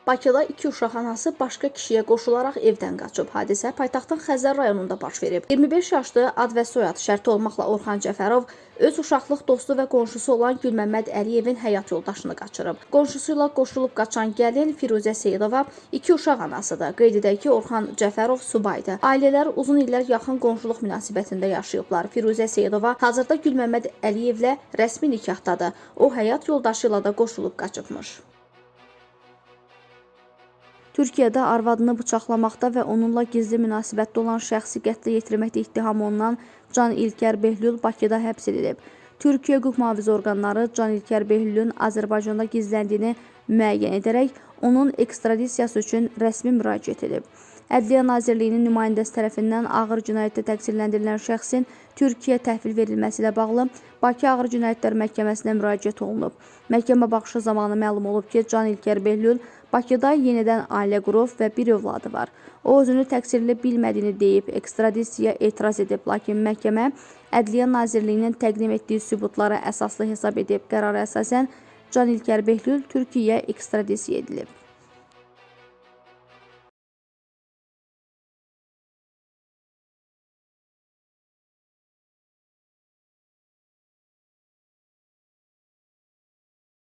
Bakıda 2 uşaq anası başqa kişiyə qoşularaq evdən qaçıb. Hadisə paytaxtın Xəzər rayonunda baş verib. 25 yaşlı ad və soyad şərti olmaqla Orxan Cəfərov öz uşaqlıq dostu və qonşusu olan Gülməmməd Əliyevin həyat yoldaşını qaçırıb. Qonşusu ilə qoşulub qaçan gəlin Firuzə Seyidova 2 uşaq anasıdır. Qeyd edək ki, Orxan Cəfərov subaydı. Ailələr uzun illər yaxın qonşuluq münasibətində yaşayıblar. Firuzə Seyidova hazırda Gülməmməd Əliyevlə rəsmi nikahdadır. O həyat yoldaşı ilə də qoşulub qaçıbmış. Türkiyədə arvadını bıçaqlamaqda və onunla gizli münasibətdə olan şəxsi qətlə yetirməkdə ittiham olunan Can İlker Behlül Bakıda həbs edilib. Türkiyə hüquq mühafizə orqanları Can İlker Behlülün Azərbaycanda gizləndiyini müəyyən edərək onun ekstradisiyası üçün rəsmi müraciət edib. Ədliyyə Nazirliyinin nümayəndəsi tərəfindən ağır cinayətdə təqsirləndirilən şəxsin Türkiyə təhvil verilməsi ilə bağlı Bakı Ağır Cinayətlər Məhkəməsinə müraciət olunub. Məhkəmə baxışı zamanı məlum olub ki, Can İlker Behlül Bakıda yenidən ailə qurub və bir övladı var. O, özünü təqsirli bilmədiyini deyib, ekstradisiyaya etiraz edib, lakin məhkəmə Ədliyyə Nazirliyinin təqdim etdiyi sübutlara əsaslı hesab edib. Qərara əsasən Can İlker Behlül Türkiyəyə ekstradisiya edilib.